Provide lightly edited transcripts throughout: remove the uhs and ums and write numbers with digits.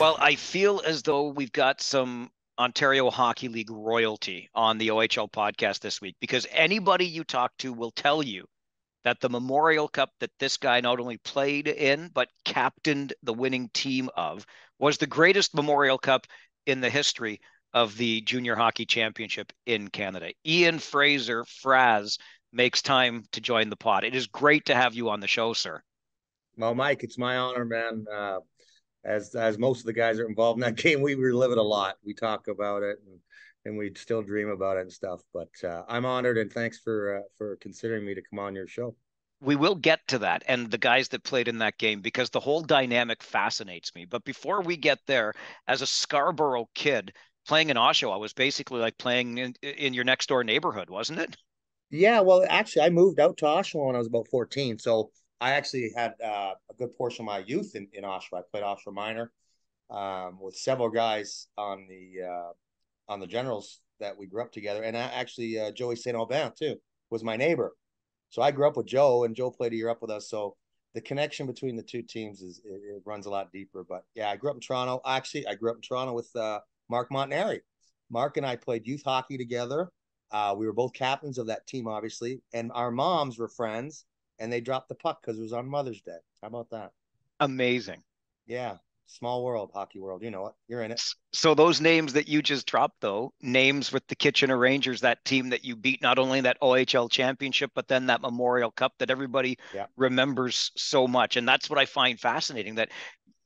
Well, I feel as though we've got some Ontario Hockey League royalty on the OHL podcast this week because anybody you talk to will tell you that the Memorial Cup that this guy not only played in, but captained the winning team of was the greatest Memorial Cup in the history of the Junior Hockey Championship in Canada. Iain Fraser, Fraz, makes time to join the pod. It is great to have you on the show, sir. Well, Mike, it's my honor, man. As most of the guys are involved in that game, we relive it a lot. We talk about it and we still dream about it and stuff. But I'm honored and thanks for considering me to come on your show. We will get to that and the guys that played in that game because the whole dynamic fascinates me. But before we get there, as a Scarborough kid playing in Oshawa was basically like playing in your next door neighborhood, wasn't it? Yeah, well, actually, I moved out to Oshawa when I was about 14, so I actually had a good portion of my youth in Oshawa. I played Oshawa minor with several guys on the Generals that we grew up together, and actually Joey St. Aubin too was my neighbor. So I grew up with Joe, and Joe played a year up with us. So the connection between the two teams it runs a lot deeper. But yeah, I grew up in Toronto. Actually, I grew up in Toronto with Mark Montanari. Mark and I played youth hockey together. We were both captains of that team, obviously, and our moms were friends. And they dropped the puck because it was on Mother's Day. How about that? Amazing. Yeah, small world, hockey world. You know it. You're in it. So those names that you just dropped, though, names with the Kitchener Rangers, that team that you beat not only in that OHL championship, but then that Memorial Cup that everybody Yeah, remembers so much. And that's what I find fascinating that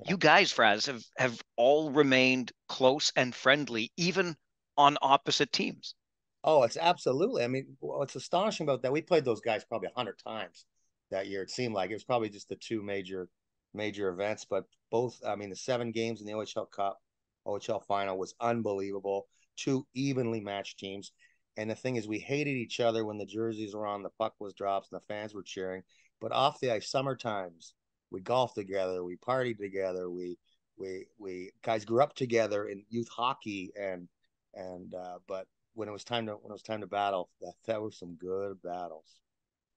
yeah. you guys, Fraz, have all remained close and friendly, even on opposite teams. Oh, it's absolutely. I mean, what's astonishing about that, we played those guys probably 100 times that year. It seemed like it was probably just the two major events, but both. I mean, the 7 games in the OHL Cup, OHL final was unbelievable. Two evenly matched teams, and the thing is, we hated each other when the jerseys were on, the puck was dropped, and the fans were cheering. But off the ice, summer times, we golfed together, we partied together, we guys grew up together in youth hockey, but when it was time to battle, that were some good battles.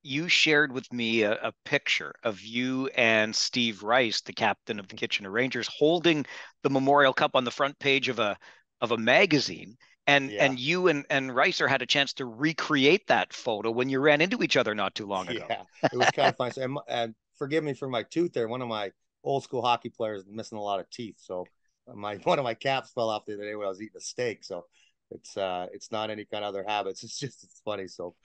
You shared with me a picture of you and Steve Rice, the captain of the Kitchener Rangers, holding the Memorial Cup on the front page of a magazine. Yeah, And you and Ricer had a chance to recreate that photo when you ran into each other not too long ago. yeah, it was kind of fun. So, and forgive me for my tooth there. One of my old school hockey players missing a lot of teeth, so my one of my caps fell off the other day when I was eating a steak. So it's not any kind of other habits. It's just it's funny. So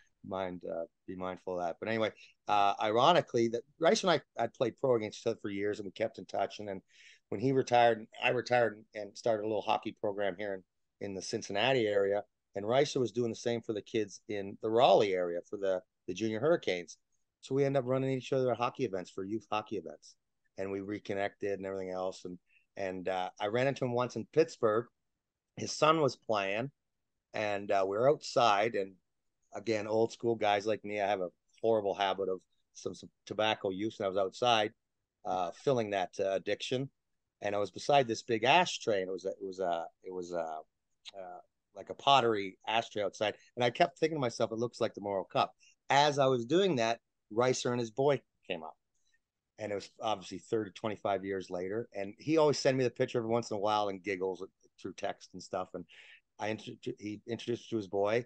be mindful of that. But anyway, ironically, that Rice and I played pro against each other for years, and we kept in touch. And then when he retired, I retired and started a little hockey program here in the Cincinnati area. And Ricer was doing the same for the kids in the Raleigh area for the junior Hurricanes. So we end up running each other at hockey events for youth hockey events, and we reconnected and everything else. And I ran into him once in Pittsburgh. His son was playing, and we were outside. And again, old school guys like me, I have a horrible habit of some tobacco use, and I was outside filling that addiction. And I was beside this big ashtray, and uh, like a pottery ashtray outside. And I kept thinking to myself, it looks like the Memorial Cup. As I was doing that, Ricer and his boy came up. And it was obviously 30, 25 years later. And he always sent me the picture every once in a while and giggles through text and stuff. And he introduced to his boy.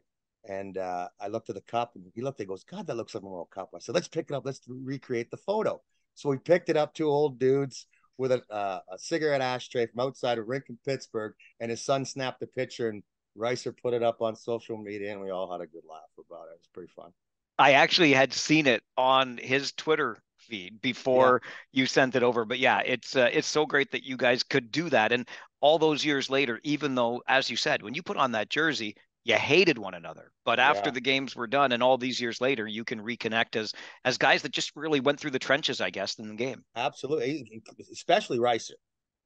And I looked at the cup and he looked, he goes, God, that looks like a Memorial Cup. I said, let's pick it up. Let's recreate the photo. So we picked it up, two old dudes with a cigarette ashtray from outside a rink in Pittsburgh. And his son snapped the picture and Ricer put it up on social media, and we all had a good laugh about it. It was pretty fun. I actually had seen it on his Twitter feed Yeah, before you sent it over. But yeah, it's so great that you guys could do that. And all those years later, even though, as you said, when you put on that jersey, you hated one another. But after yeah, the games were done and all these years later, you can reconnect as guys that just really went through the trenches, I guess, in the game. absolutely. Especially Ricer,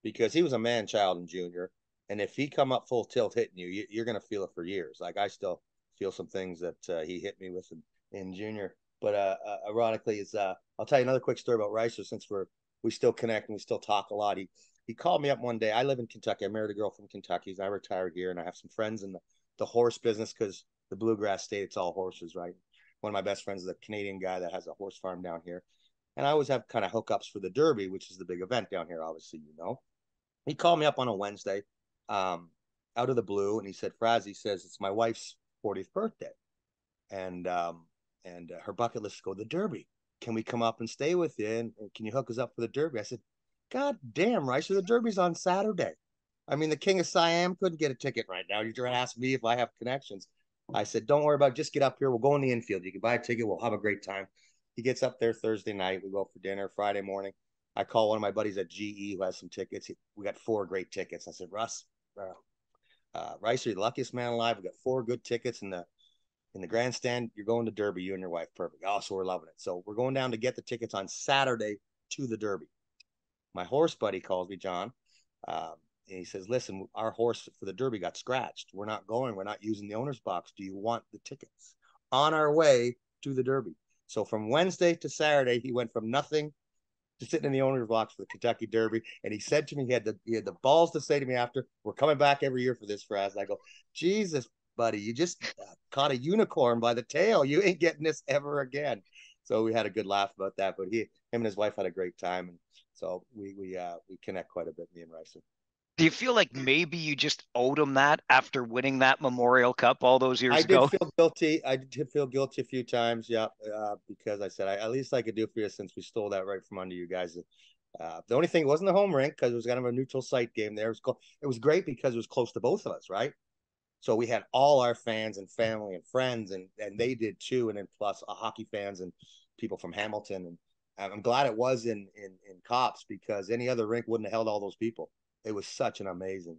because he was a man child in junior, and if he come up full tilt hitting you're going to feel it for years. Like I still feel some things that he hit me with in junior. But ironically, is I'll tell you another quick story about Ricer since we still connect and we still talk a lot. He called me up one day. I live in Kentucky. I married a girl from Kentucky. I retired here, and I have some friends in the horse business because the bluegrass state, it's all horses, right? One of my best friends is a Canadian guy that has a horse farm down here. And I always have kind of hookups for the Derby, which is the big event down here, obviously, you know. He called me up on a Wednesday, um, out of the blue, and he said, Fraz, he says, it's my wife's 40th birthday. And her bucket list to go to the Derby. Can we come up and stay with you? And can you hook us up for the Derby? I said, God damn, right. So the Derby's on Saturday. I mean, the King of Siam couldn't get a ticket right now. You're trying to ask me if I have connections. I said, don't worry about it. Just get up here. We'll go in the infield. You can buy a ticket. We'll have a great time. He gets up there Thursday night. We go for dinner Friday morning. I call one of my buddies at GE who has some tickets. We got 4 great tickets. I said, Russ, Rice, you're the luckiest man alive. We got 4 good tickets in the grandstand. You're going to Derby, you and your wife. Perfect. Oh, so we're loving it. So we're going down to get the tickets on Saturday to the Derby. My horse buddy calls me, John. And he says, listen, our horse for the Derby got scratched. We're not going. We're not using the owner's box. Do you want the tickets? On our way to the Derby. So from Wednesday to Saturday, he went from nothing to sitting in the owner's box for the Kentucky Derby. And he said to me, he had the balls to say to me after, we're coming back every year for this, Fraz. And I go, Jesus, buddy, you just caught a unicorn by the tail. You ain't getting this ever again. So we had a good laugh about that. But him and his wife had a great time. And so we connect quite a bit, me and Ricer. Do you feel like maybe you just owed him that after winning that Memorial Cup all those years ago? I did feel guilty. I did feel guilty a few times. Yeah, because I said, at least I could do for you since we stole that right from under you guys. The only thing, it wasn't the home rink because it was kind of a neutral site game there. It was great because it was close to both of us, right? So we had all our fans and family and friends, and they did too, and then plus hockey fans and people from Hamilton. And I'm glad it was in Cops because any other rink wouldn't have held all those people. It was such an amazing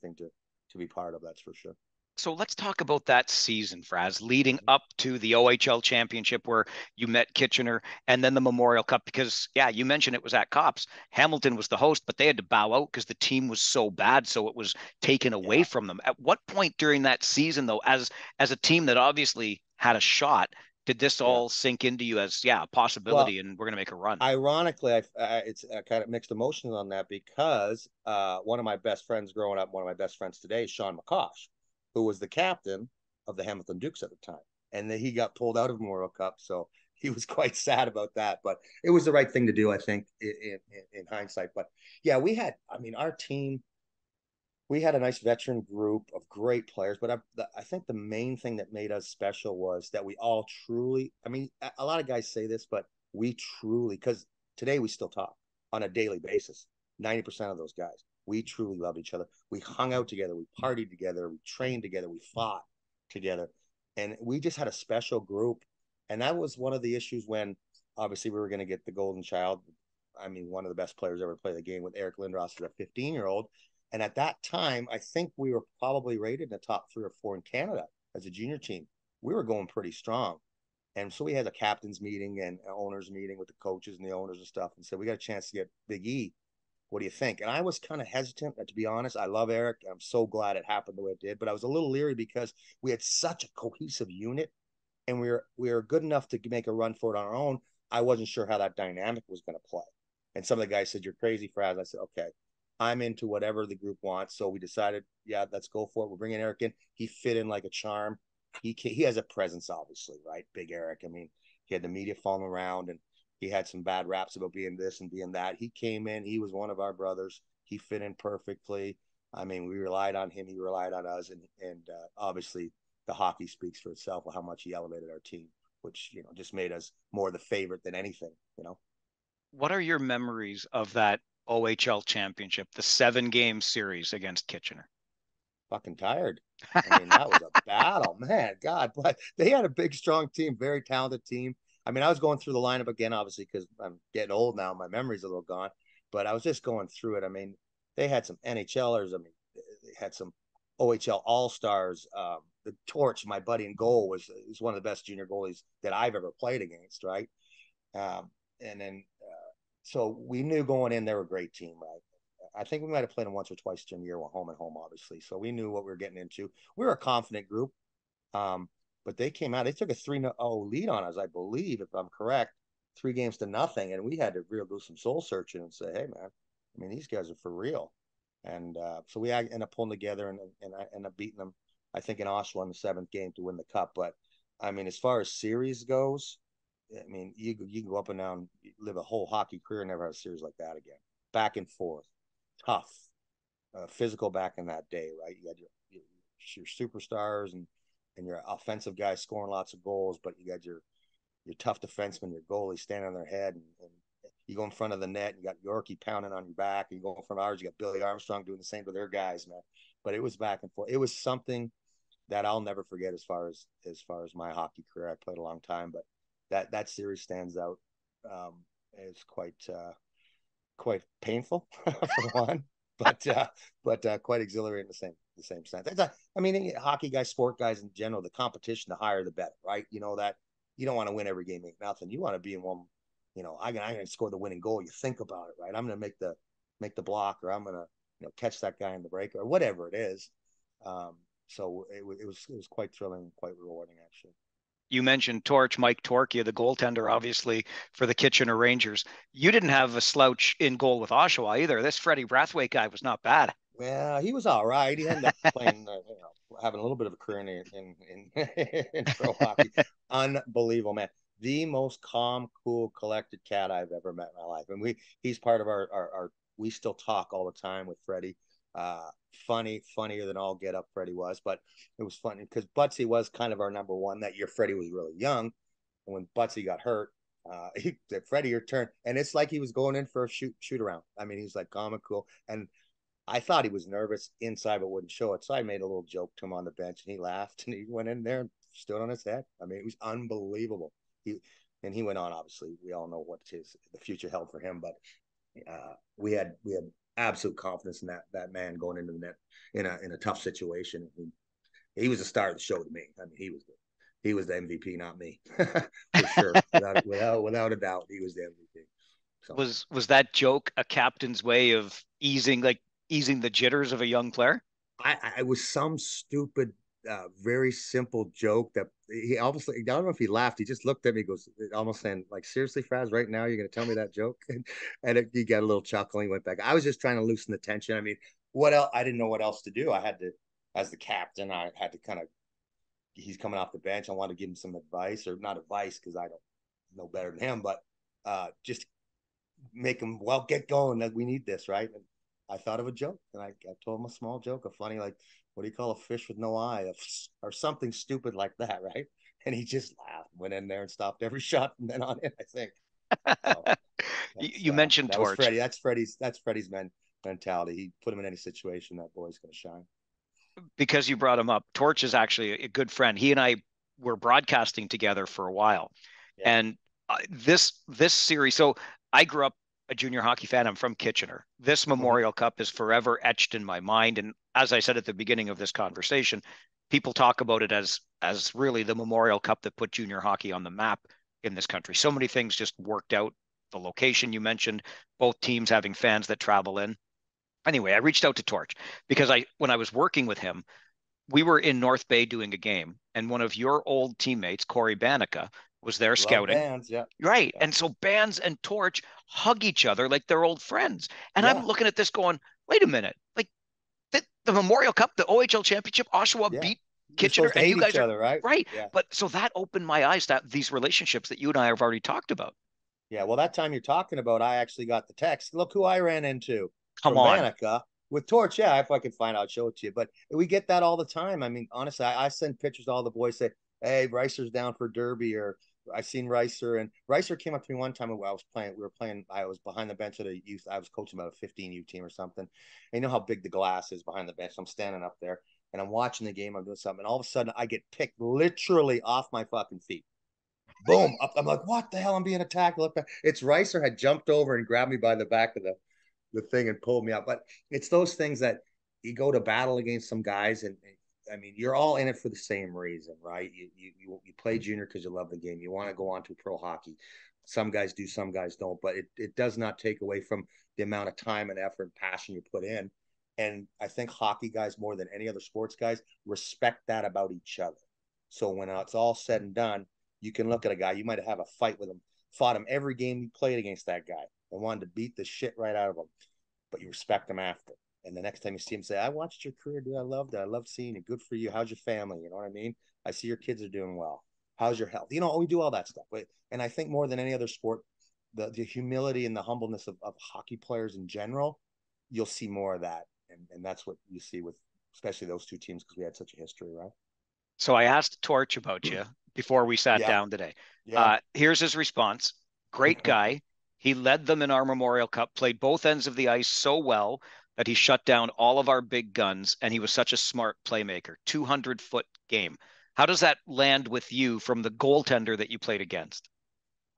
thing to be part of. That's for sure. So let's talk about that season, Fraz, leading up to the OHL championship where you met Kitchener and then the Memorial Cup. Because, yeah, you mentioned it was at Cops. Hamilton was the host, but they had to bow out because the team was so bad. So it was taken away from them. At what point during that season, though, as a team that obviously had a shot, did this all sink into you as, a possibility and we're going to make a run? Ironically, it's kind of mixed emotions on that because one of my best friends growing up, one of my best friends today, Sean McCosh, who was the captain of the Hamilton Dukes at the time. And then he got pulled out of Memorial Cup. So he was quite sad about that. But it was the right thing to do, I think, in hindsight. But yeah, our team, we had a nice veteran group of great players. But I think the main thing that made us special was that we all truly, a lot of guys say this, but we truly, because today we still talk on a daily basis, 90% of those guys. We truly loved each other. We hung out together. We partied together. We trained together. We fought together. And we just had a special group. And that was one of the issues when obviously we were going to get the golden child. One of the best players ever play the game with Eric Lindros as a 15-year-old. And at that time, I think we were probably rated in the top 3 or 4 in Canada as a junior team. We were going pretty strong. And so we had a captain's meeting and an owner's meeting with the coaches and the owners and stuff and said, we got a chance to get Big E. What do you think? And I was kind of hesitant, to be honest. I love Eric. I'm so glad it happened the way it did. But I was a little leery because we had such a cohesive unit and we were good enough to make a run for it on our own. I wasn't sure how that dynamic was going to play. And some of the guys said, you're crazy, Fraz. I said, okay, I'm into whatever the group wants. So we decided, yeah, let's go for it. We're bringing Eric in. He fit in like a charm. He has a presence, obviously, right? Big Eric. He had the media following around and he had some bad raps about being this and being that. He came in. He was one of our brothers. He fit in perfectly. We relied on him. He relied on us. And obviously, the hockey speaks for itself of how much he elevated our team, which, just made us more the favorite than anything, What are your memories of that OHL championship, the 7-game series against Kitchener? Fucking tired. That was a battle, man. God, but they had a big, strong team, very talented team. I was going through the lineup again, obviously, because I'm getting old now. My memory's a little gone, but I was just going through it. They had some NHLers. They had some OHL All-Stars. The Torch, my buddy in goal, was one of the best junior goalies that I've ever played against, right? So we knew going in, they were a great team, right? I think we might have played them once or twice during the year, home and home, obviously. So we knew what we were getting into. We were a confident group. But they came out, they took a 3-0 lead on us, I believe, if I'm correct, 3-0. And we had to really do some soul searching and say, hey, man, these guys are for real. And so we ended up pulling together and I ended up beating them, I think, in Oshawa in the 7th game to win the cup. But, as far as series goes, you can go up and down, live a whole hockey career and never have a series like that again. Back and forth, tough. physical back in that day, right? You had your superstars and your offensive guys scoring lots of goals, but you got your tough defensemen, your goalie standing on their head, and you go in front of the net, you got Yorkie pounding on your back, and you go in front of ours, you got Billy Armstrong doing the same to their guys, man. But it was back and forth. It was something that I'll never forget as far as my hockey career. I played a long time, but that series stands out. It's quite painful for one, but quite exhilarating the same sense. I mean, hockey guys, sport guys in general, the competition, the higher the better, right? You know that you don't want to win every game, make nothing. You want to be in one. You know, I'm gonna score the winning goal. You think about it, right? I'm gonna make the block, or I'm gonna catch that guy in the break, or whatever it is. So it was quite thrilling, quite rewarding, actually. You mentioned Torch, Mike Torquia, the goaltender, obviously, for the Kitchener Rangers. You didn't have a slouch in goal with Oshawa either. This Freddie Brathwaite guy was not bad. Well, he was all right. He ended up playing, having a little bit of a career in pro hockey. Unbelievable, man. The most calm, cool, collected cat I've ever met in my life. And he's part of our we still talk all the time with Freddie. Funnier than all get up Freddie was, but it was funny because Butsy was kind of our number one that year. Freddie was really young, and when Butsy got hurt, he said, "Freddie, your turn," and it's like he was going in for a shoot around. I mean, he's like calm and cool, and I thought he was nervous inside, but wouldn't show it. So I made a little joke to him on the bench, and he laughed, and he went in there and stood on his head. I mean, it was unbelievable. He went on. Obviously, we all know what the future held for him, but we had absolute confidence in that man going into the net in a tough situation. He was the star of the show to me. I mean, he was the MVP, not me, for sure. Without a doubt, he was the MVP. So. Was that joke a captain's way of easing the jitters of a young player? I was some stupid, very simple joke that he obviously, I don't know if he laughed. He just looked at me, goes, almost saying, like, seriously, Fraz, right now you're going to tell me that joke? He got a little chuckle and he went back. I was just trying to loosen the tension. I mean, what else? I didn't know what else to do. I had to, as the captain, I had to kind of, he's coming off the bench. I wanted to give him some advice, or not advice because I don't know better than him, but just make him, well, get going. That we need this, right? And I thought of a joke, and I told him a small joke, a funny, like, what do you call a fish with no eye, or something stupid like that, right? And he just laughed, went in there and stopped every shot from then on in, I think. So you mentioned that Torch. Was Freddie. That's Freddie's mentality. He put him in any situation, that boy's going to shine. Because you brought him up, Torch is actually a good friend. He and I were broadcasting together for a while, yeah. And this series. So I grew up a junior hockey fan. I'm from Kitchener. This Memorial Cup is forever etched in my mind. And as I said at the beginning of this conversation, people talk about it as really the Memorial Cup that put junior hockey on the map in this country. So many things just worked out. The location you mentioned, both teams having fans that travel in. Anyway, I reached out to Torch because when I was working with him, we were in North Bay doing a game, and one of your old teammates, Corey Banica, was there scouting. Bands, yeah. Right. Yeah. And so Bands and Torch hug each other like they're old friends. And yeah. I'm looking at this going, wait a minute. Like the Memorial Cup, the OHL Championship, Oshawa beat Kitchener, and you guys are right. Right. Yeah. But so that opened my eyes to these relationships that you and I have already talked about. Yeah. Well, that time you're talking about, I actually got the text. Look who I ran into. Come on. Banica with Torch. Yeah, if I can find out, I'll show it to you. But we get that all the time. I mean, honestly, I send pictures to all the boys, say, hey, Ricer's down for Derby, or I seen Ricer, and Ricer came up to me one time when I was playing. I was behind the bench at a youth. I was coaching about a 15U team or something. And you know how big the glass is behind the bench. So I'm standing up there and I'm watching the game. I'm doing something, and all of a sudden I get picked literally off my fucking feet. Boom! Up. I'm like, what the hell? I'm being attacked. Look back. It's Ricer had jumped over and grabbed me by the back of the thing and pulled me up. But it's those things that you go to battle against some guys, and I mean, you're all in it for the same reason, right? You play junior because you love the game. You want to go on to pro hockey. Some guys do, some guys don't, but it does not take away from the amount of time and effort and passion you put in. And I think hockey guys, more than any other sports guys, respect that about each other. So when it's all said and done, you can look at a guy, you might have a fight with him, fought him every game you played against that guy, and wanted to beat the shit right out of him, but you respect him after. And the next time you see him, say, I watched your career, dude. I loved it. I love seeing you. Good for you. How's your family? You know what I mean? I see your kids are doing well. How's your health? You know, we do all that stuff. And I think more than any other sport, the humility and the humbleness of hockey players in general, you'll see more of that. and that's what you see with especially those two teams because we had such a history, right? So I asked Torch about you before we sat Yeah, down today. yeah. Here's his response. Great guy. He led them in our Memorial Cup, played both ends of the ice so well that he shut down all of our big guns, and he was such a smart playmaker. 200-foot game. How does that land with you from the goaltender that you played against?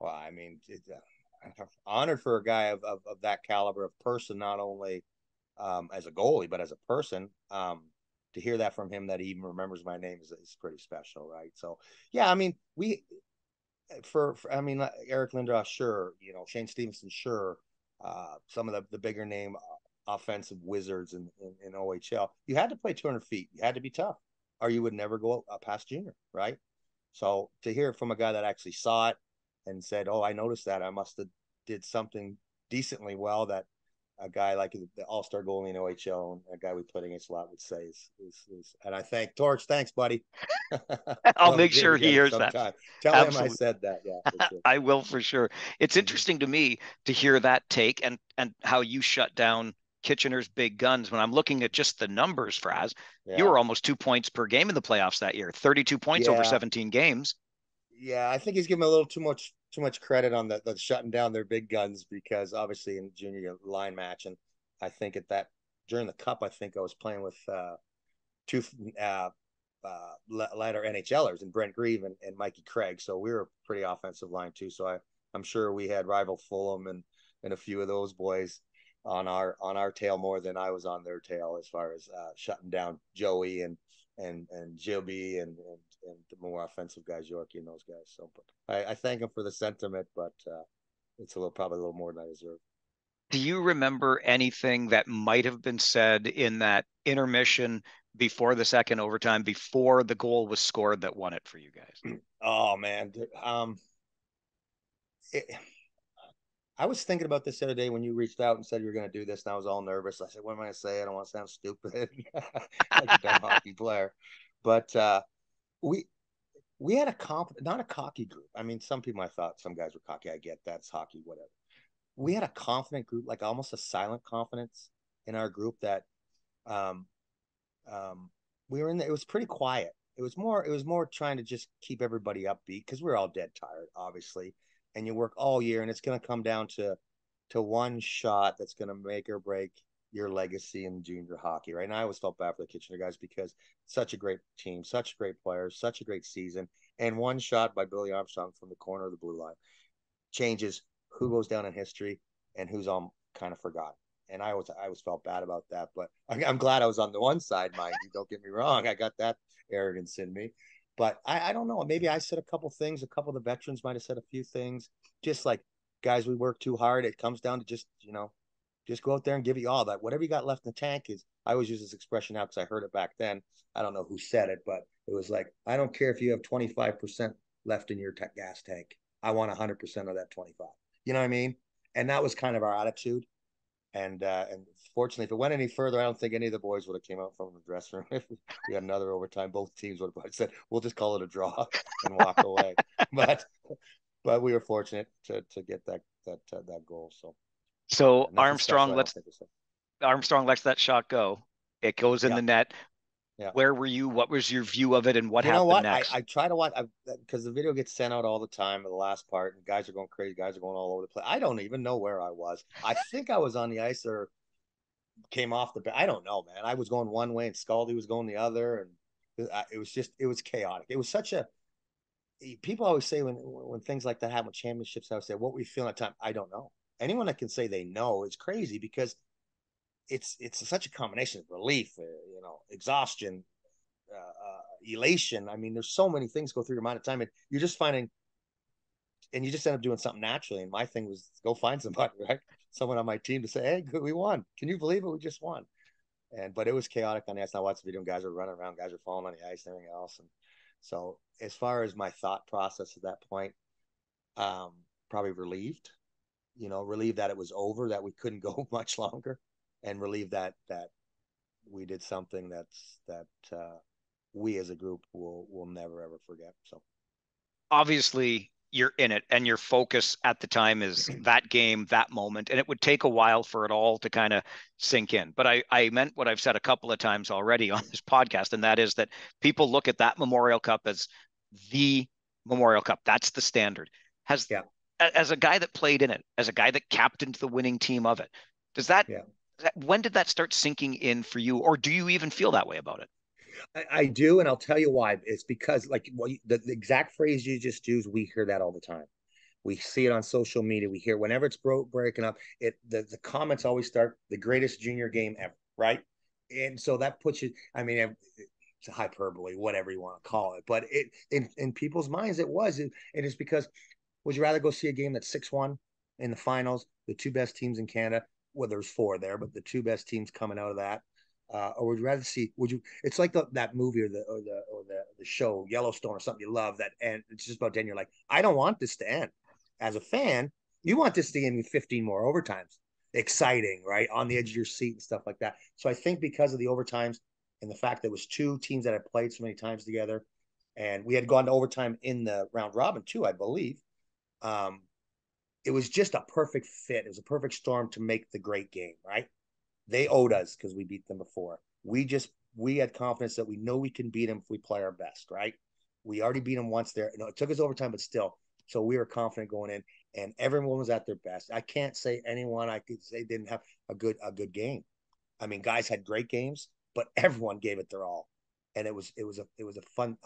Well, I mean, it's honored for a guy of that caliber of person, not only as a goalie, but as a person. To hear that from him that he even remembers my name is pretty special, right? So, yeah, I mean, I mean, Eric Lindros, sure, Shane Stevenson, sure, some of the bigger name offensive wizards in OHL, you had to play 200 feet. You had to be tough, or you would never go past junior, right? So to hear it from a guy that actually saw it and said, "Oh, I noticed that. I must have did something decently well that a guy like the All-Star goalie in OHL and a guy we played against a lot would say is." And I thank Torch. Thanks, buddy. I'll Love to make get sure he together hears that. sometime. Tell him I Absolutely. said that. Yeah, for sure. I will for sure. It's Mm-hmm. interesting to me to hear that take and how you shut down Kitchener's big guns. When I'm looking at just the numbers, Fraz, you Yeah, were almost 2 points per game in the playoffs that year, 32 points over yeah, 17 games. yeah. I think he's giving a little too much credit on the shutting down their big guns because obviously in junior line match and I think at that during the cup I think I was playing with two latter NHLers and Brent Grieve and Mikey Craig. So we were a pretty offensive line too. So I'm sure we had rival Fulham and a few of those boys on our tail more than I was on their tail as far as shutting down Joey and Gilby and the more offensive guys, Yorkie and those guys. So but I thank him for the sentiment, but it's probably a little more than I deserve. Do you remember anything that might have been said in that intermission before the second overtime, before the goal was scored that won it for you guys? Oh man, it, I was thinking about this the other day when you reached out and said you were going to do this, and I was all nervous. I said, "What am I going to say? I don't want to sound stupid, like a dumb hockey player." But we we had a not a cocky group. I mean, some people I thought some guys were cocky. I get that's hockey, whatever. We had a confident group, like almost a silent confidence in our group that um, we were in. It was pretty quiet. It was more trying to just keep everybody upbeat because we are all dead tired, obviously, and you work all year, and it's going to come down to one shot that's going to make or break your legacy in junior hockey, right? And I always felt bad for the Kitchener guys because such a great team, such great players, such a great season, and one shot by Billy Armstrong from the corner of the blue line changes who goes down in history and who's on kind of forgotten. And I always felt bad about that, but I'm glad I was on the one side, mind you. Don't get me wrong, I got that arrogance in me, but I don't know. Maybe I said a couple things. A couple of the veterans might have said a few things, just like guys, we work too hard. It comes down to just go out there and give it all. That whatever you got left in the tank is. I always use this expression now because I heard it back then. I don't know who said it, but it was like, I don't care if you have 25% left in your gas tank. I want 100% of that 25. You know what I mean? And that was kind of our attitude. And fortunately, if it went any further, I don't think any of the boys would have came out from the dressing room. If we had another overtime, both teams would have said, "We'll just call it a draw and walk away." But but we were fortunate to get that goal. So So nothing special, I don't think. Armstrong lets that shot go. It goes in Yeah, the net. yeah. Where were you? What was your view of it, and what You know happened what? next? I try to watch because the video gets sent out all the time of the last part, and guys are going crazy. Guys are going all over the place. I don't even know where I was. I think I was on the ice or came off the. I don't know, man. I was going one way and Scaldy was going the other, and it was chaotic. It was such a. People always say when things like that happen with championships, I would say, "What were you feeling at the time?" I don't know. Anyone that can say they know is crazy because it's such a combination of relief, exhaustion, elation. I mean, there's so many things go through your mind at the time, and you're just finding, and you just end up doing something naturally. And my thing was go find somebody, right? Someone on my team to say, "Hey, we won. Can you believe it? We just won." But it was chaotic on the ice. I watched the video, and guys were running around, guys were falling on the ice, and everything else. And so, as far as my thought process at that point, probably relieved. Relieved that it was over, that we couldn't go much longer, and relieved that we did something that we as a group will never ever forget. So Obviously, you're in it and your focus at the time is that game, that moment. And it would take a while for it all to kind of sink in. But I meant what I've said a couple of times already on this podcast, and that is that people look at that Memorial Cup as the Memorial Cup. That's the standard. Has Yeah. As a guy that played in it, as a guy that captained the winning team of it, does that, Yeah. when did that start sinking in for you, or do you even feel that way about it? I do, and I'll tell you why. It's because, like, well, the exact phrase you just used, we hear that all the time. We see it on social media. We hear whenever it's breaking up, the comments always start the greatest junior game ever, right? And so that puts you. I mean, it's a hyperbole, whatever you want to call it, but it in people's minds it was. It is because would you rather go see a game that's 6-1 in the finals, the two best teams in Canada? Well, there's four there, but the two best teams coming out of that. Or would you rather see? Would you? It's like that movie or the show Yellowstone or something you love that, and it's just about then you're like, I don't want this to end. As a fan, you want this to give me 15 more overtimes, exciting, right, on the edge of your seat and stuff like that. So I think because of the overtimes and the fact that it was two teams that had played so many times together, and we had gone to overtime in the round robin too, I believe. Um, it was just a perfect fit. It was a perfect storm to make the great game, right? They owed us because we beat them before. We had confidence that we know we can beat them if we play our best, right? We already beat them once there. No, it took us overtime, but still. So we were confident going in, and everyone was at their best. I can't say anyone I could say didn't have a good game. I mean, guys had great games, but everyone gave it their all, and it was a fun.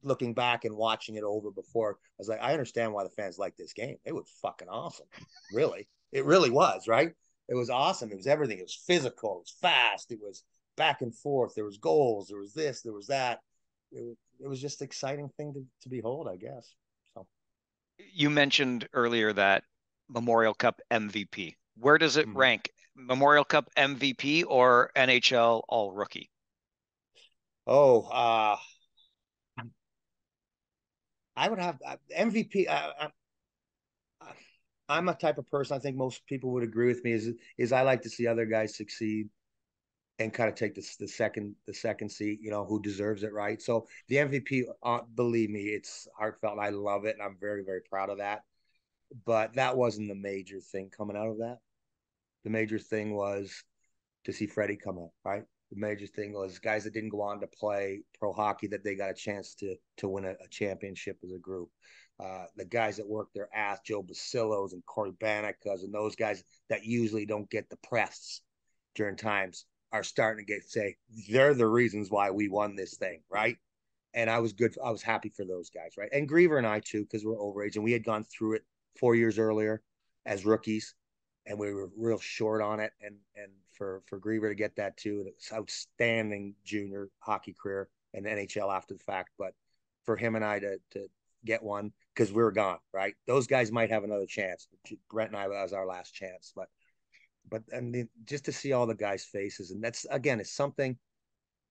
Looking back and watching it over before, I was like, I understand why the fans like this game. It was fucking awesome, really. It really was, right? It was awesome. It was everything. It was physical. It was fast. It was back and forth. There was goals. There was this. There was that. It was just an exciting thing to behold, I guess. So You mentioned earlier that Memorial Cup MVP. Where does it mm-hmm. rank? Memorial Cup MVP or NHL All Rookie? Oh, I would have MVP. I'm a type of person. I think most people would agree with me. Is I like to see other guys succeed and kind of take the second seat, who deserves it, right? So the MVP, believe me, it's heartfelt. And I love it, and I'm very, very proud of that. But that wasn't the major thing coming out of that. The major thing was to see Freddie come up, right? The major thing was guys that didn't go on to play pro hockey that they got a chance to win a championship as a group. The guys that worked their ass, Joe Basillos and Corey Banicas, and those guys that usually don't get the press during times are starting to say they're the reasons why we won this thing, right? And I was good. I was happy for those guys, right? And Griever and I too, because we're overage and we had gone through it 4 years earlier as rookies, and we were real short on it. And for Griever to get that too, it's outstanding junior hockey career and NHL after the fact. But for him and I to get one because we were gone, right? Those guys might have another chance. Brent and I was our last chance, but I mean, just to see all the guys' faces, and that's again, it's something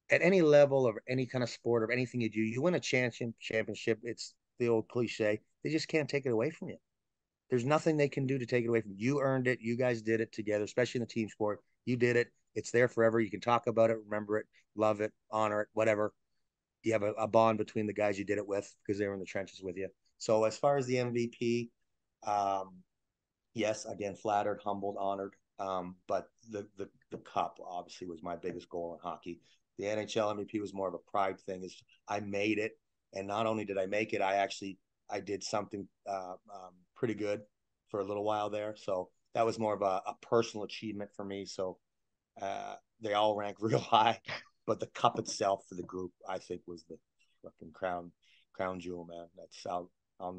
at any level of any kind of sport or anything you do. You win a championship. It's the old cliche. They just can't take it away from you. There's nothing they can do to take it away from you. You earned it. You guys did it together, especially in the team sport. You did it. It's there forever. You can talk about it, remember it, love it, honor it, whatever. You have a bond between the guys you did it with because they were in the trenches with you. So as far as the MVP, yes, again, flattered, humbled, honored. But the cup obviously was my biggest goal in hockey. The NHL MVP was more of a pride thing. Is I made it, and not only did I make it, I did something pretty good for a little while there. So that was more of a personal achievement for me. So they all rank real high, but the cup itself for the group, I think, was the fucking crown jewel, man. That's I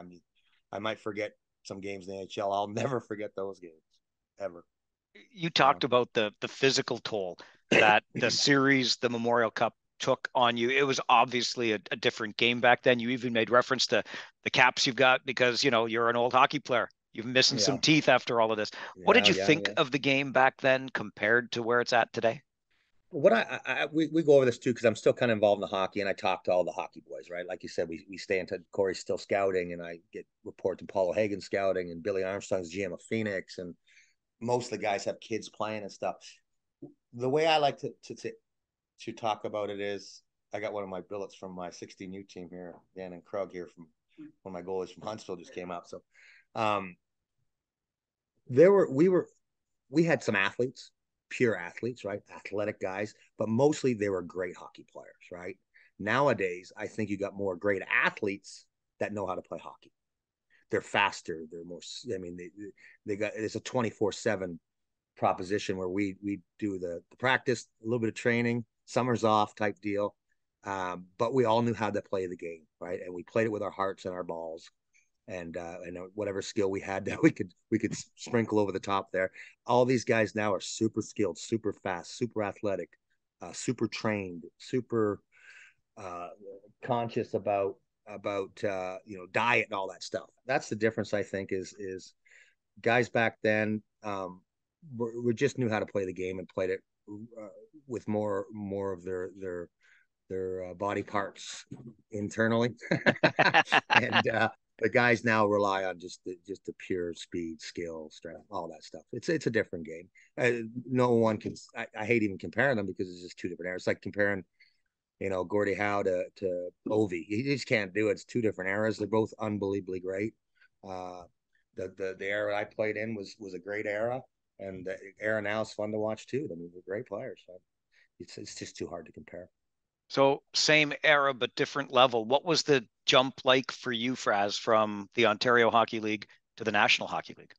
mean, I might forget some games in the NHL. I'll never forget those games ever. You Yeah. talked about the physical toll that the series, the Memorial Cup took on you. It was obviously a different game back then. You even made reference to the caps you've got because, you're an old hockey player. You've missing some Yeah. teeth after all of this. What did Yeah. you Yeah. think Yeah. of the game back then compared to where it's at today? What we go over this too because I'm still kind of involved in the hockey and I talk to all the hockey boys, right? Like you said, we stay in touch. Corey's still scouting, and I get report to Paul O'Hagan scouting, and Billy Armstrong's GM of Phoenix, and most of the guys have kids playing and stuff. The way I like to talk about it is I got one of my billets from my 16U team here, Dan and Krug here from One of my goalies from Huntsville just came up. So um, there were we had some athletes, pure athletes, right? Athletic guys, but mostly they were great hockey players, right? Nowadays, I think you got more great athletes that know how to play hockey. They're faster. They're more. I mean, they got it's a 24/7 proposition where we do the practice, a little bit of training, summers off type deal. But we all knew how to play the game, right? And we played it with our hearts and our balls, and whatever skill we had that we could sprinkle over the top there. All these guys now are super skilled, super fast, super athletic, super trained, super uh, conscious about diet and all that stuff. That's the difference, I think, is guys back then we just knew how to play the game and played it with more of their body parts internally, and the guys now rely on just the pure speed, skill, strength, all that stuff. It's a different game. No one can. I hate even comparing them because it's just two different eras. It's like comparing Gordie Howe to Ovi. You just can't do it. It's two different eras. They're both unbelievably great. Uh, the era I played in was a great era, and the era now is fun to watch too. I mean, they're great players. So it's just too hard to compare. So same era but different level. What was the jump like for you, Fraz, from the Ontario Hockey League to the National Hockey League?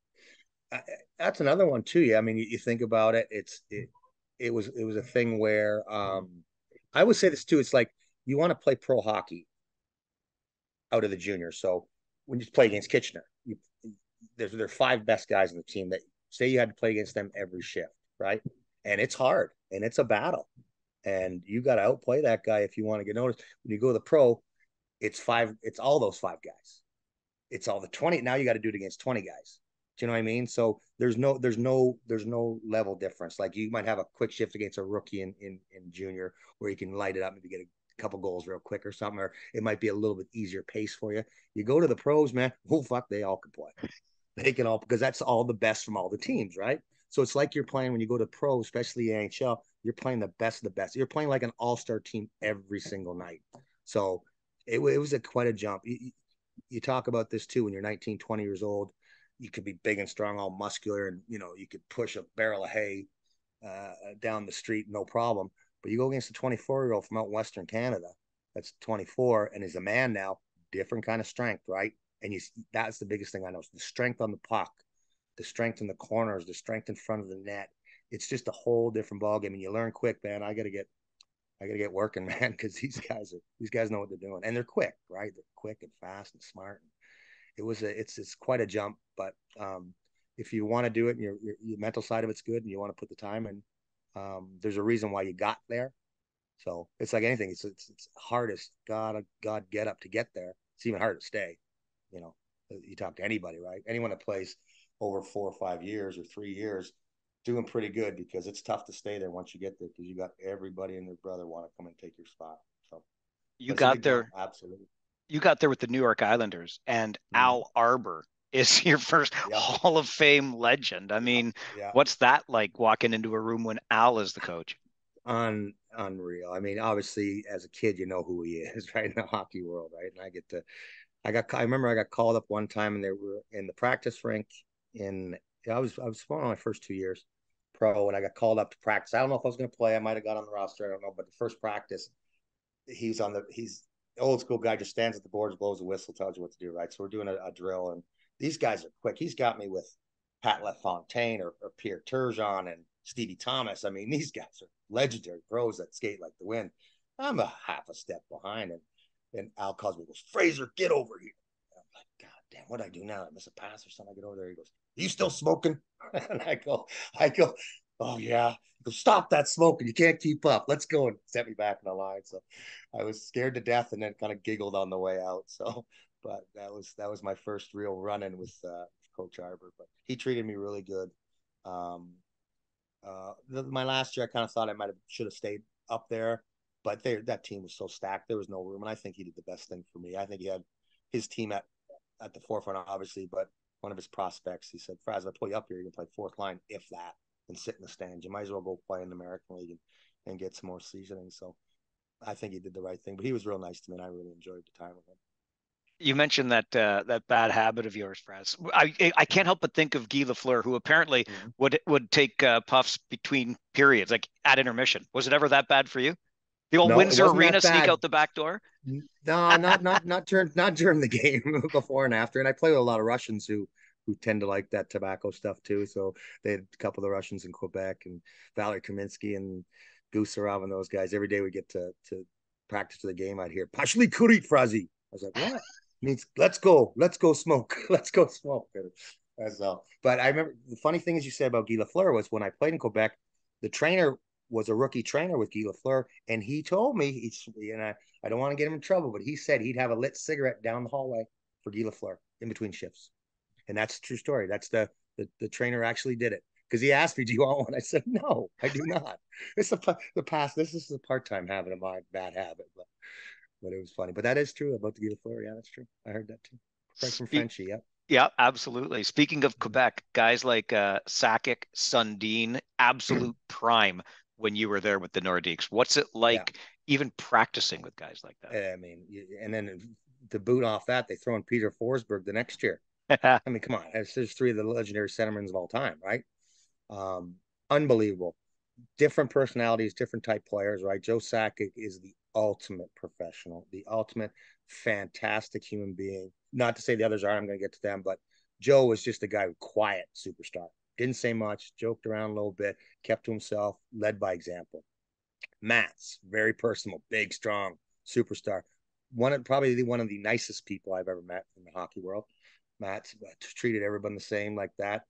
Uh, that's another one too. Yeah, I mean, you think about it. It was a thing where I would say this too. It's like you want to play pro hockey out of the junior. So when you play against Kitchener, there are five best guys in the team that say you had to play against them every shift, right? And it's hard and it's a battle. And you got to outplay that guy if you want to get noticed. When you go to the pro, it's all those five guys. It's all the 20. Now you got to do it against 20 guys. Do you know what I mean? So there's no level difference. Like you might have a quick shift against a rookie in junior where you can light it up, maybe get a couple goals real quick or something, or it might be a little bit easier pace for you. You go to the pros, man. Oh fuck, they all can play. They can all because that's all the best from all the teams, right? So it's like you're playing when you go to pro, especially NHL, you're playing the best of the best. You're playing like an all-star team every single night. So it was quite a jump. You talk about this too when you're 19, 20 years old. You could be big and strong, all muscular, and you could push a barrel of hay down the street, no problem. But you go against a 24-year-old from out Western Canada that's 24 and is a man now, different kind of strength, right? And that's the biggest thing I know. The strength on the puck, the strength in the corners, the strength in front of the net. It's just a whole different ballgame. And you learn quick, man. I gotta get working, man, because these guys know what they're doing. And they're quick, right? They're quick and fast and smart. It's quite a jump, but if you want to do it and your mental side of it's good and you want to put the time in, there's a reason why you got there. So it's like anything. It's hardest God get up to get there. It's even harder to stay. You know, you talk to anybody, right? Anyone that plays over 4 or 5 years or 3 years, doing pretty good because it's tough to stay there once you get there because you got everybody and their brother want to come and take your spot. So, You but it's a got good jump, there absolutely. you got there with the New York Islanders, and Mm-hmm. Al Arbour is your first Yep. Hall of Fame legend. I Yeah. mean, Yeah. what's that like walking into a room when Al is the coach? Unreal. I mean, obviously, as a kid, you know who he is, right, in the hockey world, right? And I remember I got called up one time, and they were in the practice rink. In I was one of my first 2 years pro, and I got called up to practice. I don't know if I was going to play. I might have got on the roster. I don't know. But the first practice, he's the old school guy, just stands at the boards, blows a whistle, tells you what to do, right? So we're doing a drill, and these guys are quick. He's got me with Pat LaFontaine or Pierre Turgeon and Stevie Thomas. I mean, these guys are legendary pros that skate like the wind. I'm a half a step behind, and Al calls me, goes, Fraser, get over here. I'm like, God damn, what do I do now? I miss a pass or something. I get over there. He goes, are you still smoking? And I go, oh yeah. He goes, stop that smoking. You can't keep up. Let's go, and set me back in the line. So I was scared to death and then kind of giggled on the way out. So, but that was my first real run in with Coach Arbour. But he treated me really good. Um, my last year, I kind of thought I should have stayed up there, but that team was so stacked, there was no room, and I think he did the best thing for me. I think he had his team at the forefront, obviously, but one of his prospects, he said, Fraz, if I pull you up here, you can play fourth line, if that, and sit in the stands. You might as well go play in the American League and get some more seasoning. So I think he did the right thing, but he was real nice to me, and I really enjoyed the time with him. You mentioned that that bad habit of yours, Fraz. I can't help but think of Guy Lafleur, who apparently Mhm. would take puffs between periods, like at intermission. Was it ever that bad for you? The old No, it Windsor wasn't Arena that sneak bad. out the back door? No, not during the game, before and after. And I play with a lot of Russians who tend to like that tobacco stuff too. So they had a couple of the Russians in Quebec and Valery Kaminsky and Gusarov and those guys. Every day we get to practice for the game, I'd hear Pashli Kurit Frazi. I was like, what? It means let's go smoke, let's go smoke. That's all. But I remember the funny thing is you said about Guy Lafleur was when I played in Quebec, the trainer was a rookie trainer with Guy Lafleur, and he told me and I don't want to get him in trouble, but he said he'd have a lit cigarette down the hallway for Guy Lafleur in between shifts. And that's a true story. That's the trainer actually did it because he asked me, "Do you want one?" I said, "No, I do not." It's the past. This is the part-time habit of my bad habit, but it was funny. But that is true about the Guy Lafleur. Yeah, that's true. I heard that too. Right from Spe Frenchie. Yep. Yeah, absolutely. Speaking of Quebec, guys like Sakic, Sundin, absolute prime when you were there with the Nordiques. What's it Yeah. like even practicing with guys like I mean, and then to boot off that, they throw in Peter Forsberg the next year. that? I mean, come on, there's three of the legendary centermen of all time, right? Um, Unbelievable. Different personalities, different type players, right? Joe Sakic is the ultimate professional, the ultimate fantastic human being. Not to say the others aren't, I'm going to get to them, but Joe was just a guy with quiet superstar. Didn't say much, joked around a little bit, kept to himself, led by example. Matt's very personal, big, strong superstar. Probably one of the nicest people I've ever met in the hockey world. Matt treated everyone the same like that.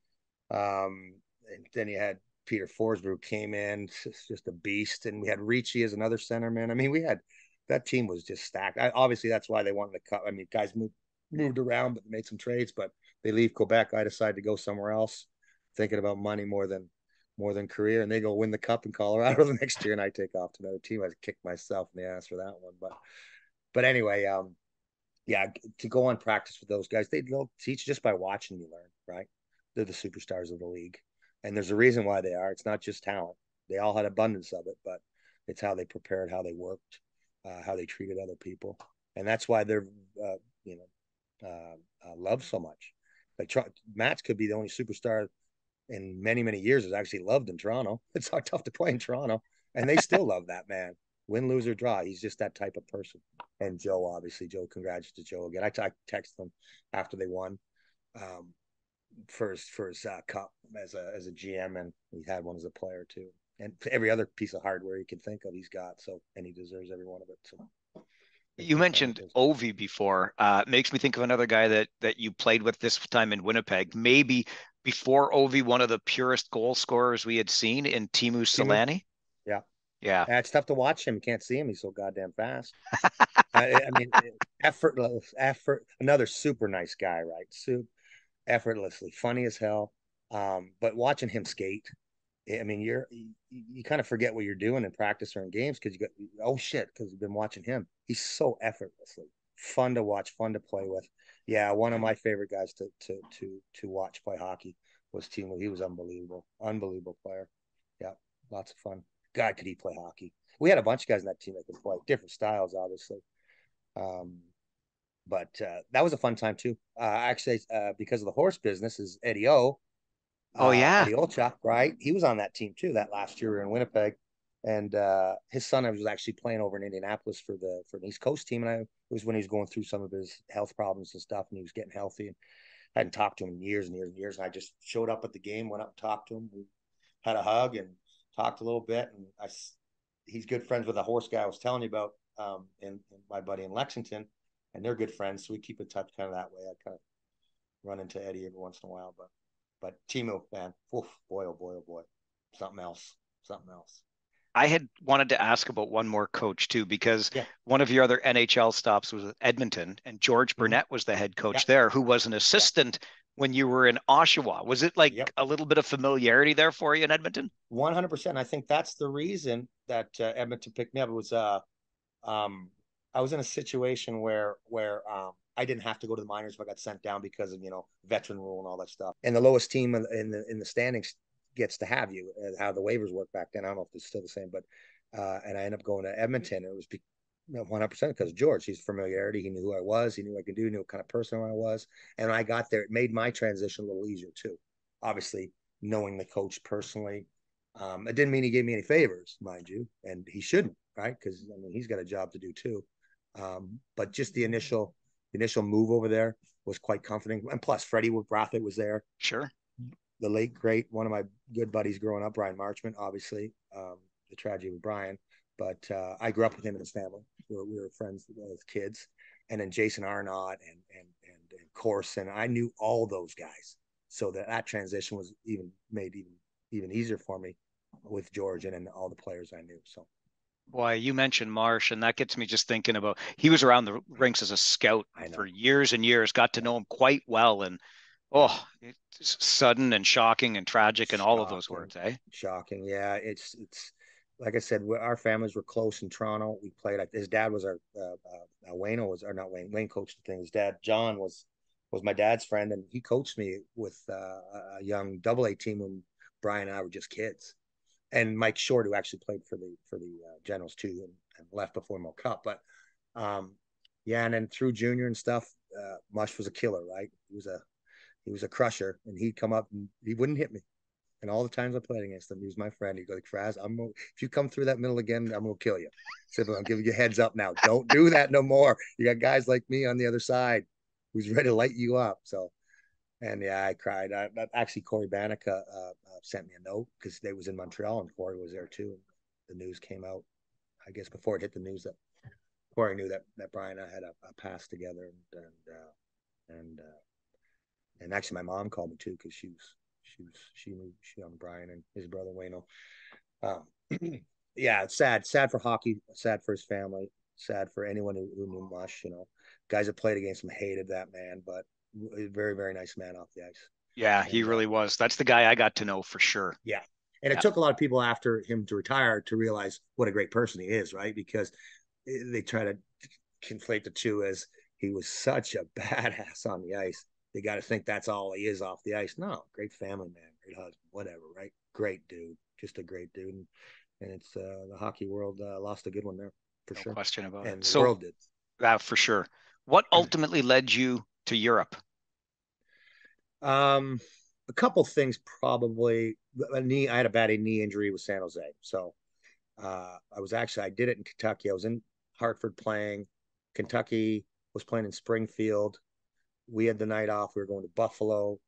And then you had Peter Forsberg who came in, just a beast, and we had Ricci as another centerman. I mean, we had that team was just stacked. Obviously, that's why they wanted to cut. I mean, guys moved around, but made some trades. But they leave Quebec. I decided to go somewhere else, thinking about money more than career, and they go win the cup in Colorado the next year, and I take off to another team. I kicked myself in the ass for that one, but anyway, yeah, to go on practice with those guys, they'll teach just by watching you learn, right? They're the superstars of the league, and there's a reason why they are. It's not just talent; they all had abundance of it, but it's how they prepared, how they worked, how they treated other people, and that's why they're you loved so much. Like Matt's could be the only superstar in many years is actually loved in Toronto. It's not tough to play in Toronto, and they still love that man. Win, lose, or draw. He's just that type of person. And Joe, obviously, congrats to Joe again. I texted him after they won um, for his cup as a GM, and he had one as a player too. And every other piece of hardware he can think of, he's got. So, and he deserves every one of it. So, You mentioned Ovi before. Makes me think of another guy that you played with this time in Winnipeg. Maybe before Ovi, one of the purest goal scorers we had seen in Teemu Timu. Selanne. Yeah. Yeah. It's tough to watch him. You can't see him. He's so goddamn fast. I mean, effort. Another super nice guy, right? Effortlessly, funny as hell. But watching him skate, I mean, you kind of forget what you're doing in practice or in games because you got oh shit because you've been watching him. He's so effortlessly fun to watch, fun to play with. Yeah, one of my favorite guys to watch play hockey was Timo. He was unbelievable player. Yeah, lots of fun. God, could he play hockey? We had a bunch of guys in that team that could play different styles, obviously. Um, but that was a fun time too. Actually, because of the horse business, is Oh yeah. Eddie Olchak, right? He was on that team too that last year in Winnipeg, and his son was actually playing over in Indianapolis for an East Coast team, and it was when he was going through some of his health problems and stuff, and he was getting healthy, and I hadn't talked to him in years and years and years, and I just showed up at the game, went up and talked to him, we had a hug and talked a little bit, and he's good friends with the horse guy I was telling you about, and my buddy in Lexington, and they're good friends, so we keep in touch kind of that way. I kind of run into Eddie every once in a while, but Timo, man, oof, boy, oh boy, oh boy, something else, something else. I had wanted to ask about one more coach too, because Yeah. one of your other NHL stops was at Edmonton, and George Mm-hmm. Burnett was the head Yeah. coach there, who was an assistant when you were in Oshawa. Was it like Yep. a little bit of familiarity there for you in Edmonton? 100%. I think that's the reason that Edmonton picked me up. It was um, I was in a situation where I didn't have to go to the minors if I got sent down because of veteran rule and all that stuff. And the lowest team in the standings gets to have you. How the waivers work back then, I don't know if it's still the same, but and I ended up going to Edmonton. It was 100% because George, he's familiarity. He knew who I was. He knew what I could do. He knew what kind of person I was. And when I got there, it made my transition a little easier too. Obviously, knowing the coach personally, it didn't mean he gave me any favors, mind you, and he shouldn't, right? Because I mean, he's got a job to do too. But just the initial move over there was quite comforting. And plus, Freddie Brathwaite was there. Sure. The late great, one of my good buddies growing up, Brian Marchment, obviously, the tragedy with Brian. But I grew up with him and his family. We were friends as kids. And then Jason Arnott and Corson. I knew all those guys. So that transition was made even easier for me with George and all the players I knew. So Boy, you mentioned Marsh, and that gets me just thinking about he was around the rinks as a scout for years and years, got to know him quite well. And it's sudden and shocking and tragic and all of those words, eh? Shocking. Yeah. It's like I said, our families were close in Toronto. We played. His dad was our Wayne was, or not Wayne. Wayne coached the thing. His dad, John, was my dad's friend, and he coached me with a young AA team when Brian and I were just kids. And Mike Short, who actually played for the Generals too, and left before World Cup. But yeah, and then through junior and stuff, Mush was a killer, right? He was a crusher, and he'd come up and he wouldn't hit me. And all the times I played against him, he was my friend. He'd go like, Fraz, if you come through that middle again, I'm gonna kill you. So I'm giving you a heads up now. Don't do that no more. You got guys like me on the other side who's ready to light you up. So, and yeah, I cried. Actually, Corey Banica sent me a note because they was in Montreal and Corey was there too. And the news came out, I guess, before it hit the news that Corey knew that Brian and I had a pass together, and actually my mom called me too because she knew Brian and his brother Wayno. Yeah, it's sad for hockey, sad for his family, sad for anyone who knew Mush. You know, guys that played against him hated that man, but a very, very nice man off the ice. Yeah, he really was. That's the guy I got to know for sure. Yeah. And it took a lot of people after him to retire to realize what a great person he is, right? Because they try to conflate the two as he was such a badass on the ice. They got to think that's all he is off the ice. No, great family man, great husband, whatever, right? Great dude, just a great dude. And it's the hockey world lost a good one there for sure. No question about it. And the world did. For sure. What ultimately led you to Europe? A couple things probably. I had a bad knee injury with San Jose, so I did it in Kentucky. I was in Hartford playing. Kentucky was playing in Springfield. We had the night off. We were going to Buffalo.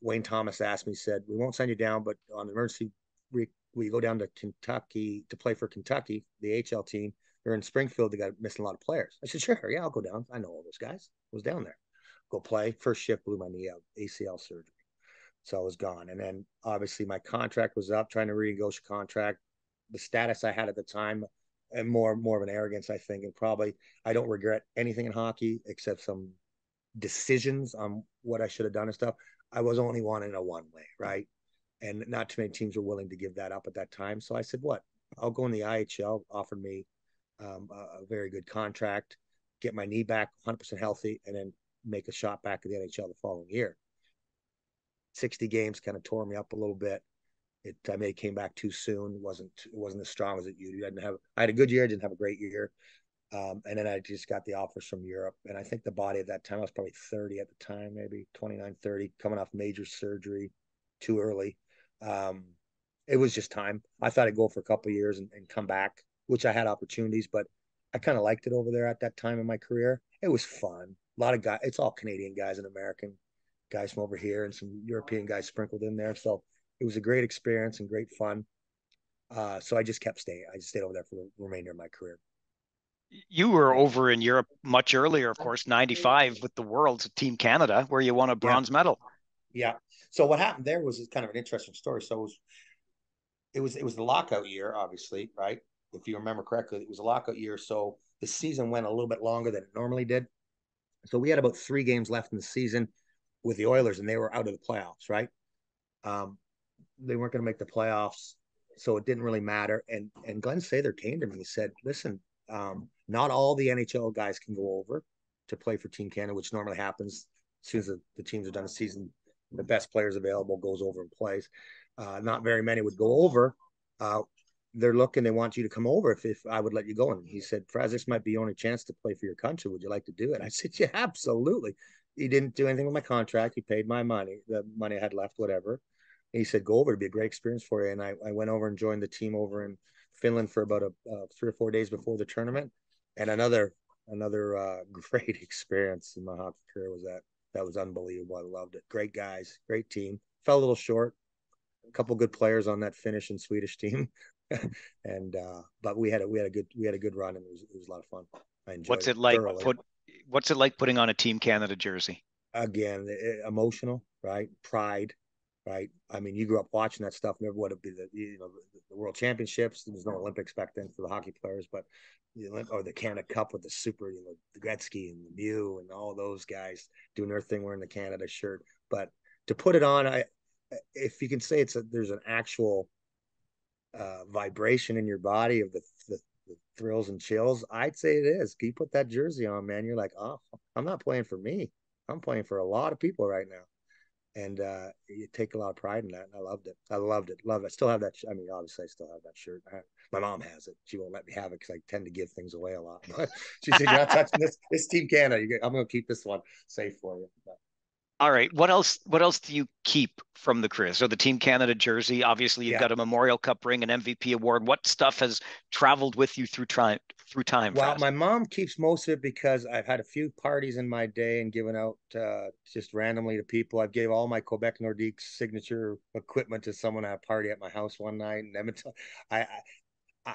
Wayne Thomas asked me, said, "We won't send you down, but on emergency, we go down to Kentucky to play for Kentucky, the HL team. They're in Springfield. They got missing a lot of players." I said, "Sure, yeah, I'll go down. I know all those guys." I was down there. Go play. First shift, blew my knee out, ACL surgery. So I was gone. And then obviously my contract was up, trying to renegotiate contract. The status I had at the time, and more of an arrogance, I think, and probably I don't regret anything in hockey except some decisions on what I should have done and stuff. I was only wanting a one way, right? And not too many teams were willing to give that up at that time. So I said, what? I'll go in the IHL, offered me a very good contract, get my knee back 100% healthy, and then make a shot back at the NHL the following year. 60 games kind of tore me up a little bit. I may have came back too soon. It wasn't as strong as it usually. I had a good year, didn't have a great year. And then I just got the offers from Europe. And I think the body at that time, I was probably 30 at the time, maybe 29, 30, coming off major surgery too early. It was just time. I thought I'd go for a couple of years and come back, which I had opportunities, but I kind of liked it over there at that time in my career. It was fun. A lot of guys, it's all Canadian guys and American guys from over here and some European guys sprinkled in there. So it was a great experience and great fun. So I just kept staying. I just stayed over there for the remainder of my career. You were over in Europe much earlier, of course, 95 with the Worlds, Team Canada, where you won a bronze medal. Yeah. So what happened there was kind of an interesting story. So it was the lockout year, obviously, right? If you remember correctly, it was a lockout year. So the season went a little bit longer than it normally did. So we had about 3 games left in the season with the Oilers, and they were out of the playoffs, right? They weren't going to make the playoffs, so it didn't really matter. And Glenn Sather came to me and said, "Listen, not all the NHL guys can go over to play for Team Canada, which normally happens as soon as the teams are done a season. The best players available goes over and plays. Not very many would go over. they're looking, they want you to come over if I would let you go. And he said, Fraz, this might be your only chance to play for your country. Would you like to do it? I said, yeah, absolutely. He didn't do anything with my contract. He paid my money, the money I had left, whatever. And he said, go over. It'd be a great experience for you. And I went over and joined the team over in Finland for about 3 or 4 days before the tournament. And another great experience in my hockey career was that was unbelievable. I loved it. Great guys, great team. Fell a little short. A couple good players on that Finnish and Swedish team. And but we had a good run, and it was a lot of fun. I enjoyed What's it it like thoroughly. what's it like putting on a Team Canada jersey? Again, emotional, right? Pride, right? I mean, you grew up watching that stuff. Never would it be the World Championships. There was no Olympics back then for the hockey players, but or the Canada Cup with the super, the Gretzky and the Mew and all those guys doing their thing wearing the Canada shirt. But to put it on, if you can say there's an actual vibration in your body of the thrills and chills, I'd say it is. You put that jersey on, man, you're like, oh, I'm not playing for me. I'm playing for a lot of people right now. And you take a lot of pride in that. And I loved it. Loved it. I still have that. I mean, obviously, I still have that shirt. My mom has it. She won't let me have it because I tend to give things away a lot. But she said, "You're not touching this. This Team Canada. I'm going to keep this one safe for you." But, All right. What else do you keep from the career? So the Team Canada jersey, obviously you've yeah. got a Memorial Cup ring, an MVP award. What stuff has traveled with you through time, Well, Fraz? my mom keeps most of it because I've had a few parties in my day and given out just randomly to people. I've gave all my Quebec Nordique signature equipment to someone at a party at my house one night in Edmonton. I,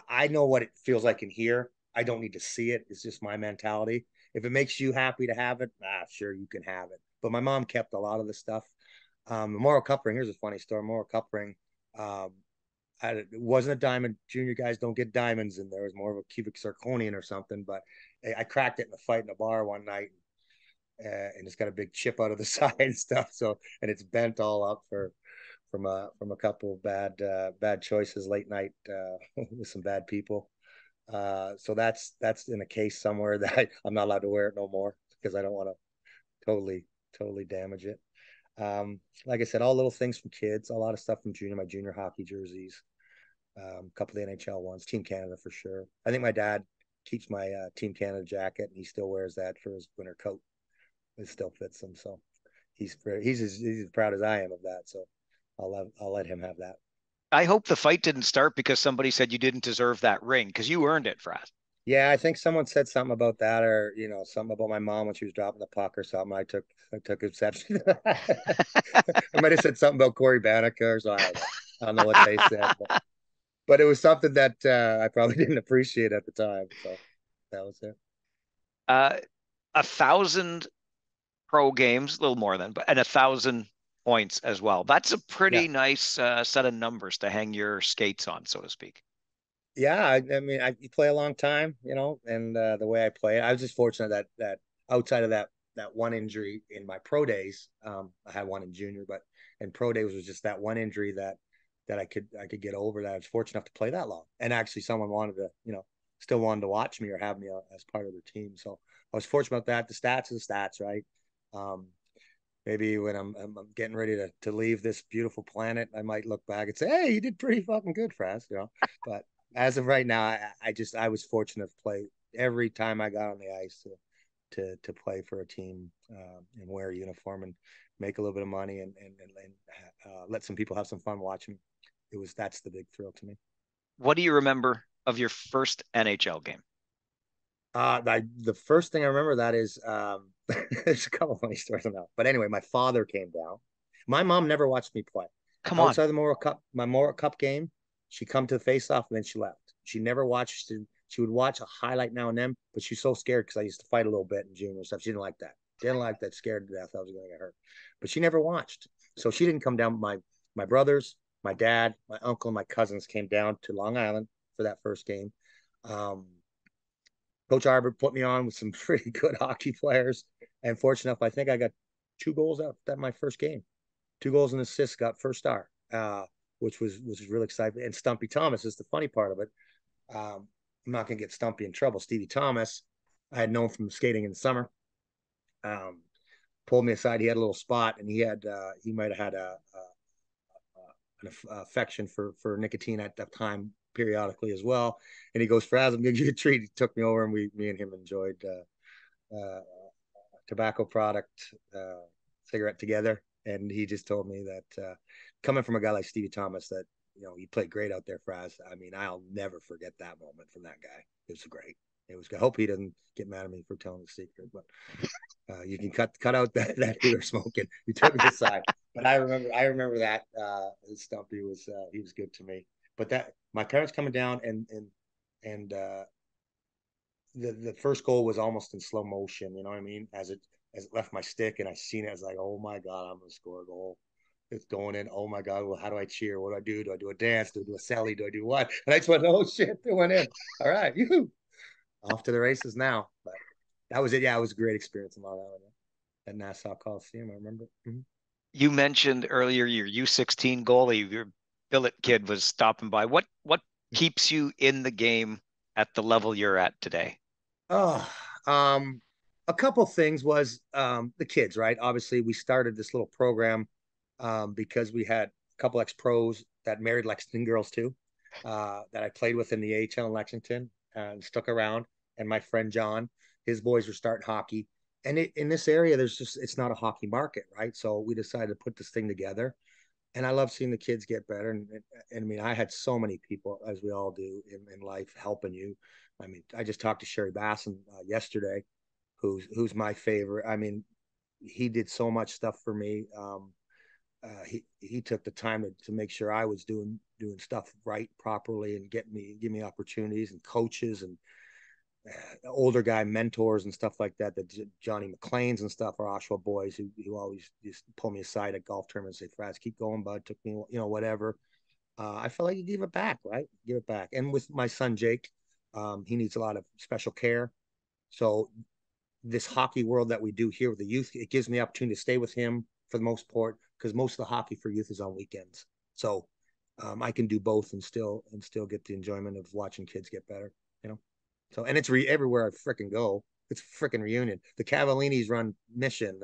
I know what it feels like in here. I don't need to see it. It's just my mentality. If it makes you happy to have it, sure, you can have it. But my mom kept a lot of the stuff. Memorial Cup ring. Here's a funny story. Memorial Cup ring. Um, it wasn't a diamond. Junior guys don't get diamonds in there. It was more of a cubic zirconian or something. But I cracked it in a fight in a bar one night, and it's got a big chip out of the side and stuff. So, and it's bent all up from a couple of bad choices late night with some bad people. So that's in a case somewhere that I'm not allowed to wear it no more because I don't want to totally damage it. Like I said, all little things from kids, a lot of stuff from my junior hockey jerseys, a couple of the NHL ones, Team Canada for sure. I think my dad keeps my Team Canada jacket, and he still wears that for his winter coat. It still fits him, so he's as proud as I am of that. So I'll let him have that. I hope the fight didn't start because somebody said you didn't deserve that ring because you earned it, Fraz. Yeah, I think someone said something about that, or something about my mom when she was dropping the puck or something. I took exception. I might have said something about Corey Bannick or so. I don't know what they said, but it was something that I probably didn't appreciate at the time. So that was it. Uh, 1,000 pro games, a little more than, but and 1,000 points as well. That's a Yeah, pretty nice set of numbers to hang your skates on, so to speak. yeah. I mean, you play a long time, and the way I play, I was just fortunate that outside of that one injury in my pro days, I had one in junior, but in pro days was just that one injury that I could get over. That I was fortunate enough to play that long, and actually someone wanted to, still wanted to watch me or have me as part of their team. So I was fortunate about that. The stats are the stats, right? Um, Maybe when I'm getting ready to leave this beautiful planet, I might look back and say, "Hey, you did pretty fucking good, Fraz," But as of right now, I was fortunate to play every time I got on the ice to play for a team and wear a uniform and make a little bit of money and let some people have some fun watching. That's the big thrill to me. What do you remember of your first NHL game? The first thing I remember that is there's a couple of funny stories on that. But anyway, my father came down. My mom never watched me play. Come on. Outside the Memorial Cup, my Memorial Cup game, she come to the face off and then she left. She never watched it. She would watch a highlight now and then, but she's so scared because I used to fight a little bit in junior stuff. She didn't like that. Didn't like that, scared to death I was gonna get hurt. But she never watched. So she didn't come down. My brothers, my dad, my uncle, and my cousins came down to Long Island for that first game. Um, Coach Arbour put me on with some pretty good hockey players. And fortunate enough, I think I got 2 goals out that my first game. 2 goals and assists, got first star, which was really exciting. And Stumpy Thomas is the funny part of it. I'm not going to get Stumpy in trouble. Stevie Thomas, I had known from skating in the summer. Um, Pulled me aside. He had a little spot, and he might have had an affection for nicotine at that time periodically as well. And he goes, Fraz, I'm gonna give you a treat. He took me over, and me and him enjoyed tobacco product, cigarette together. And he just told me that coming from a guy like Stevie Thomas, that he played great out there, Fraz. I mean, I'll never forget that moment from that guy. It was great. It was good. I hope he doesn't get mad at me for telling the secret, but you can cut out that we were smoking. You took me aside, but I remember that Stumpy was he was good to me. But that my parents coming down and the first goal was almost in slow motion. You know what I mean? As it left my stick and I seen it, I was like, oh my god, I'm gonna score a goal. It's going in. Oh my god, well, how do I cheer? What do I do? Do I do a dance? Do I do a celly? Do I do what? And I just went, oh shit, it went in. All right, you off to the races now. But that was it. Yeah, it was a great experience in Long Island at Nassau Coliseum. I remember. Mm-hmm. You mentioned earlier your U16 goalie, your billet kid was stopping by. What keeps you in the game at the level you're at today? Oh, a couple things was the kids, right? Obviously, we started this little program because we had a couple ex-pros that married Lexington girls too, that I played with in the AHL in Lexington and stuck around. And my friend John, his boys were starting hockey. And in this area, it's not a hockey market, right? So we decided to put this thing together. And I love seeing the kids get better. And I mean, I had so many people, as we all do in life, helping you. I mean, I just talked to Sherry Basson yesterday, who's my favorite. I mean, he did so much stuff for me. He took the time to make sure I was doing stuff right, properly, and give me opportunities and coaches and older guy mentors and stuff like that. That Johnny McLean's and stuff are Oshawa boys who always just pull me aside at golf tournaments and say, Fraz, keep going, bud. Took me, whatever. I felt like you give it back, right? Give it back. And with my son Jake, he needs a lot of special care. So this hockey world that we do here with the youth, it gives me the opportunity to stay with him for the most part, because most of the hockey for youth is on weekends. So I can do both and still get the enjoyment of watching kids get better, So, and it's everywhere I freaking go. It's freaking reunion. The Cavalinis run Mission.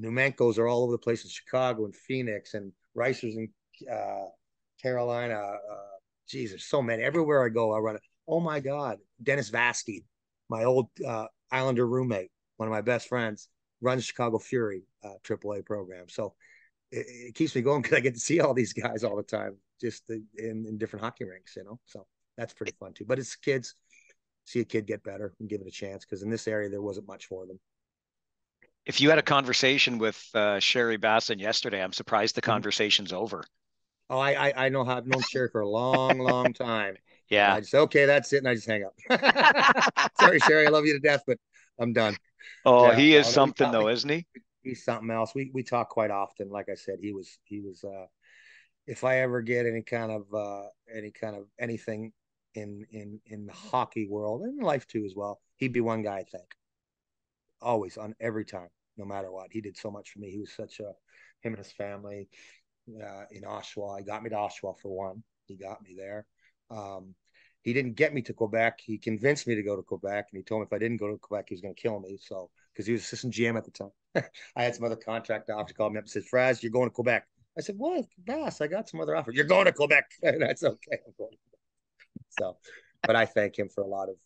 Numankos are all over the place in Chicago and Phoenix, and Ricers in Carolina. Geez, there's so many. Everywhere I go, I run it. Oh my God. Dennis Vasky, my old Islander roommate, one of my best friends, runs Chicago Fury AAA program. So it keeps me going because I get to see all these guys all the time, just in different hockey rinks, So that's pretty fun too. But it's kids. See a kid get better and give it a chance, because in this area there wasn't much for them. If you had a conversation with Sherry Basson yesterday, I'm surprised the conversation's over. Oh, I know how I've known Sherry for a long time. Yeah. And I just, okay, that's it. And I just hang up. Sorry, Sherry. I love you to death, but I'm done. Oh, yeah, he is something though, isn't he? He's something else. We talk quite often. Like I said, he was if I ever get any kind of anything in the hockey world and in life too as well, he'd be one guy, I think. Always, on every time, no matter what. He did so much for me. He was him and his family in Oshawa. He got me to Oshawa for one. He got me there. He didn't get me to Quebec. He convinced me to go to Quebec, and he told me if I didn't go to Quebec, he was going to kill me. So, because he was assistant GM at the time, I had some other contract offers. Called me up and said, "Fraz, you're going to Quebec." I said, "What, boss? I got some other offers." "You're going to Quebec." That's okay. I'm going to Quebec. So, but I thank him for a lot of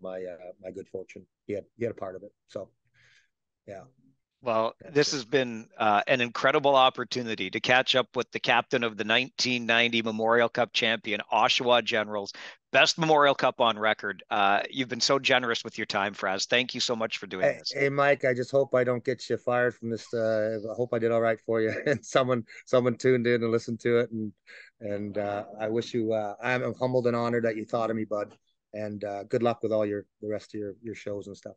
my my good fortune. He had a part of it. So, yeah. Well, this has been an incredible opportunity to catch up with the captain of the 1990 Memorial Cup champion, Oshawa Generals, best Memorial Cup on record. You've been so generous with your time, Fraz. Thank you so much for doing this. Hey, Mike, I just hope I don't get you fired from this. I hope I did all right for you, and someone tuned in and listened to it, and I wish you. I'm humbled and honored that you thought of me, bud. And good luck with all the rest of your shows and stuff.